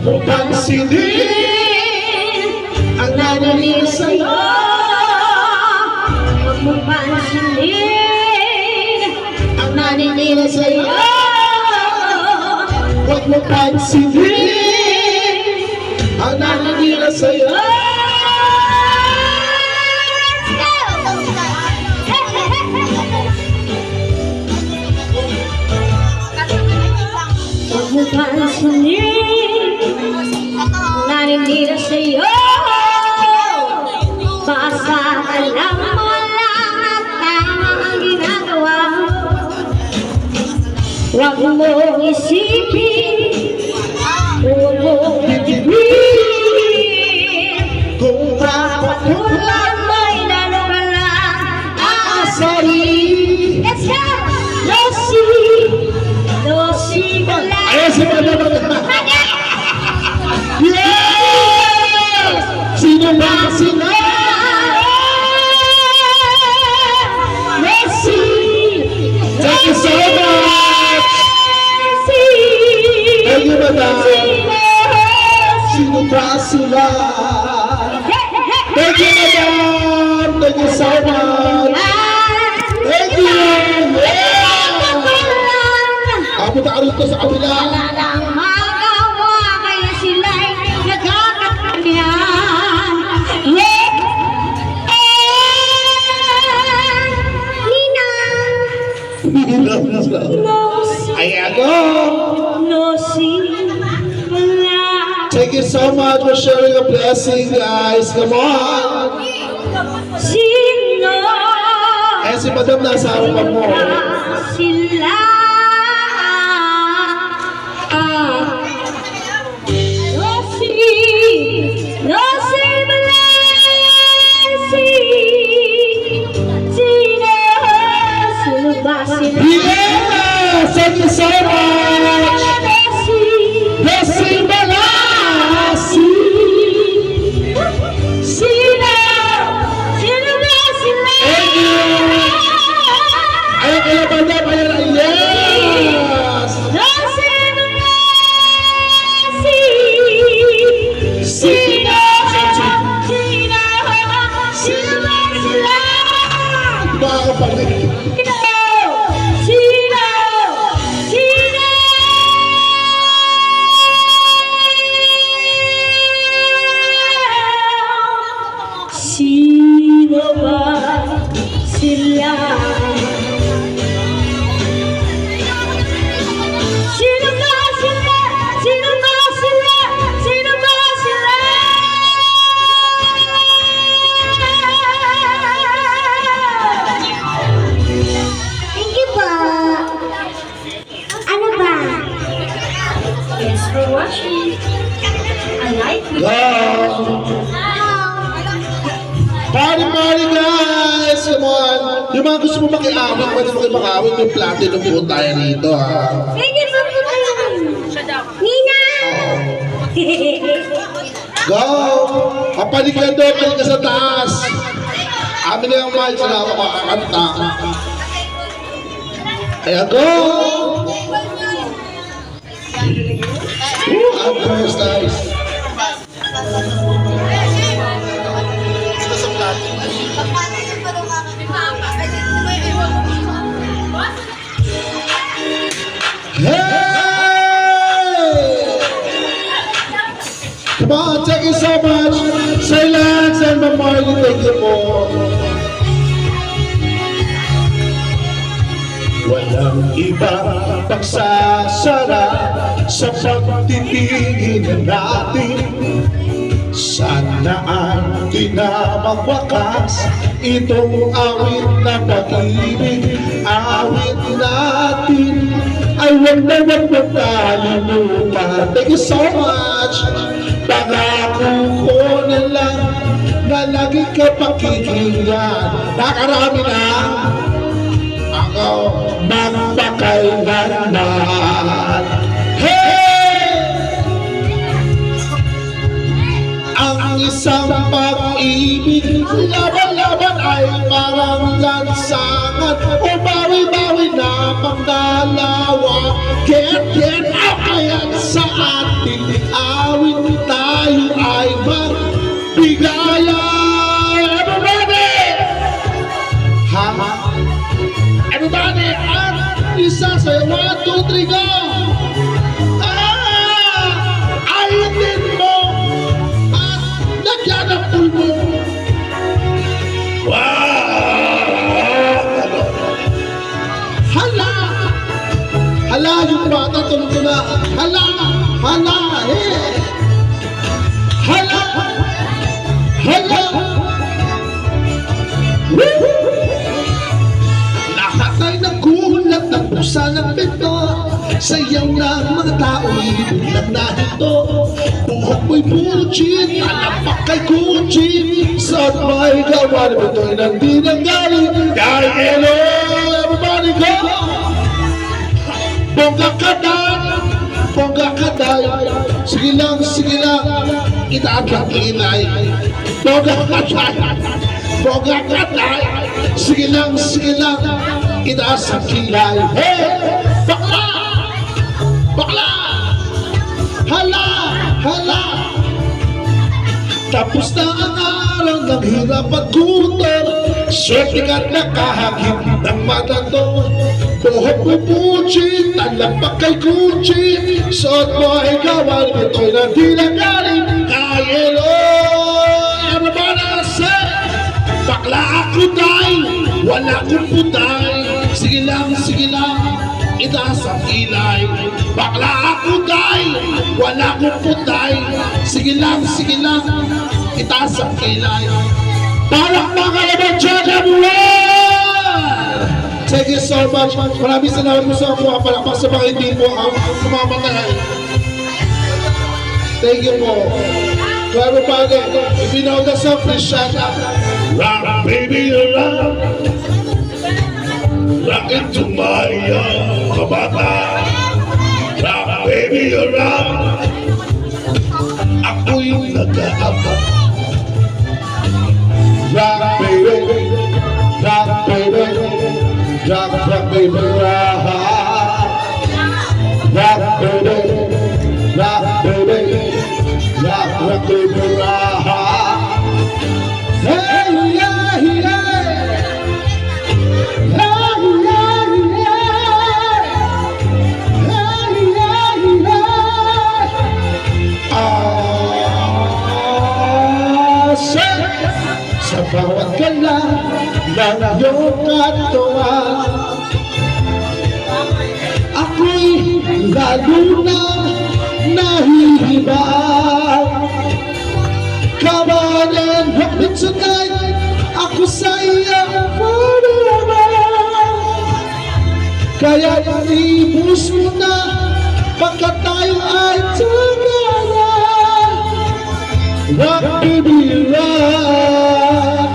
mo pansinin ang nanalig sa'yo. Huwag mo pansinin ang naninira sa'yo. Huwag mo pansinin ang naninira sa'yo. Huwag mo pansinin ang naninira sa'yo. Basta alam mo lang at tama ang ginagawa mo. Huwag mo isipin, huwag mo itibin. Kung Kapatulan mo'y lalo ka lang aasarin. Let's go! Losi ka lang. ayun si Madam. Yes! Sino ba sila? Messi! Thank you so much! Messi! Thank you, Madam. Sino ba sila? Thank you, Madam! Thank you so much! Thank you! Punta ka rito sa kabila. Wala lang magawa, kaya sila'y nagkakakanyan. Nina! Nosi! Ayago! Nosi! Wala! Thank you so much for sharing a blessing, guys. Come on! Sino? Eh, si Madam nasa harapan mo. Sila! Nosi! Nosi! Malasi! Sino? Sino ba sila? Yes! Thank you so much! Nosi! Blessing Malasi! Sino? Sino ba sila? Thank you! Ayaw kaya Madam, ayaw na. Yes! Nosi! Malasi! Sino? Sino? Sino ba sila? Mga kapatid. Sino? Sino? Sino? Sino ba sila? Sino ba sila? Sino ba sila? Sino ba sila? Thank you po. Ano ba? Thanks for watching. I like you. Go! Party, party, guys! Come on! Yung mga gusto mo makiawit, pwede mo kayo makawit yung platinum po tayo rito, ha? Thank you so much. Nina! Go! Kapalik ka doon, balik ka sa taas! Amin na yung mic, sila ako makakanta. Kaya go! Ang first nice. Hey! Come on, thank you so much. Sir Lance and Ma'am Marley, thank you po. Walang iba pagsasara sa pagtitingin natin. Sana ang di na magwakas itong awit na pag-ibig. Awit natin ay wag na wag magkalimutan. Thank you so much. Pangako ko na lang na lagi ka pakikinggan. Nakarami na ako magpakailanman. Hey! Ang isang pag-ibig, laban-laban ay parang lansangan. O bawi-bawi na pangdalawa. Get out kaya't sa ating awit. Bigaya! Everybody! Ha? Everybody! At isa sa'yo. 1, 2, 3, go! Ainin mo! At lagyan ang pulmo! Wow! Hala! Hala yung bata, tulog ko na. Hala! Hala! Eh! Hala! Hala! Woo! Lahat ay nagulat ng pusa ng pinto. Sayaw na ang mga tao'y biglang nahito. Buhok mo'y bullshit, alapak kay Gucci. Saan may gawa na ito'y nandi ng galing? Kay hello, everybody go! Bongga ka day, sige lang, itaas ang kilay. Bongga ka day, sige lang, itaas ang kilay. Hey, bakla, hala. Tapos na ang araw ng hirap at gutom. Swerte ka't nakahagip ng matando. Buhok mo puchi, talapak kay Gucci. Suot mo ay gawal, ito'y nandilang galing. Kayelo, everybody say, bakla ako day, wala akong putay. Sige lang, itaas ang kilay. Bakla ako day, wala akong putay. Sige lang, itaas ang kilay. Parang mga naman dyan, everyone! Thank you so much. Maraming salamat po sa mga palakpak sa mga hindi po ang kumamatay. Thank you po. So everybody, if you know the song, please shout out. Rock, baby, rock. Rock into my kabata. Rock, baby, rock. Ako'y nag-aabot. Rock, baby, rock, baby. Rock, baby, rock. Rock, baby, rock, baby, rock. Hey, yeah. Sa bawat gala ng iyong katawan, ako'y lalo na nahihibang. Come on and help me tonight, ako sa iyong forever. Kaya ibus mo na, pagkat tayo ay tagala. Rock, baby, rock.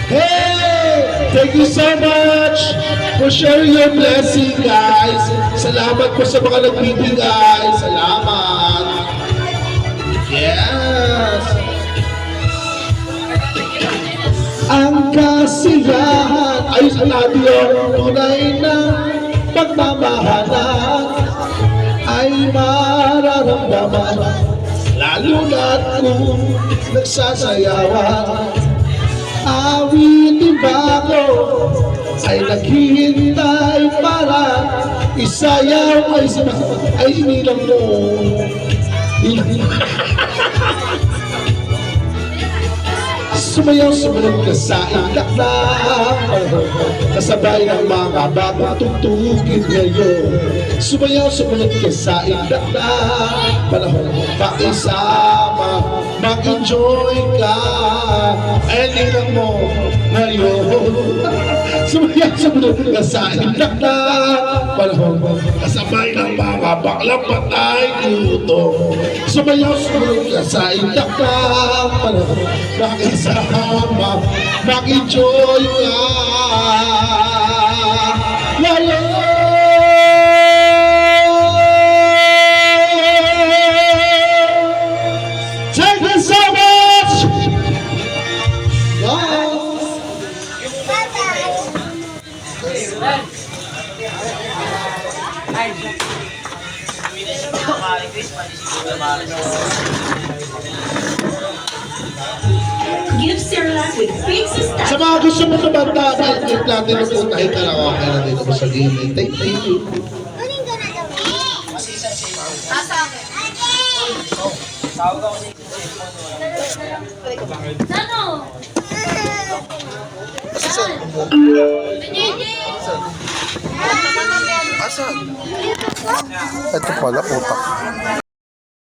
Hey, thank you so much for sharing your blessing, guys. Salamat po sa mga nagbibigay. Salamat. Yes. Ang kasiyahan ay sa natin tunay na pagmamahalan ay mararamdaman. Lalo na't kung nagsasayawan, awitin bago ay naghihintay para isayaw ay inilang mo. Sumayaw ka sa itaklang, kasabay ng mga bagong tugtugin ngayon. Sumayaw ka sa itaklang, panahon pakisama, mag-enjoy ka, inilang mo ngayon. Sumayaw ka sa itaklang, panahon kasabay ng mga baklang patay gutom. Sumayaw ka sa itaklang, panahon makisama, mag-enjoy ka. Lalo! Thank you so much! Wow! Give Cerelac with big sustache. Sa mga gusto mo kumanta, yung platinum po tayo karaoke na dito sa gilid. Thank you. Nano? Asan? Ito pala, putak.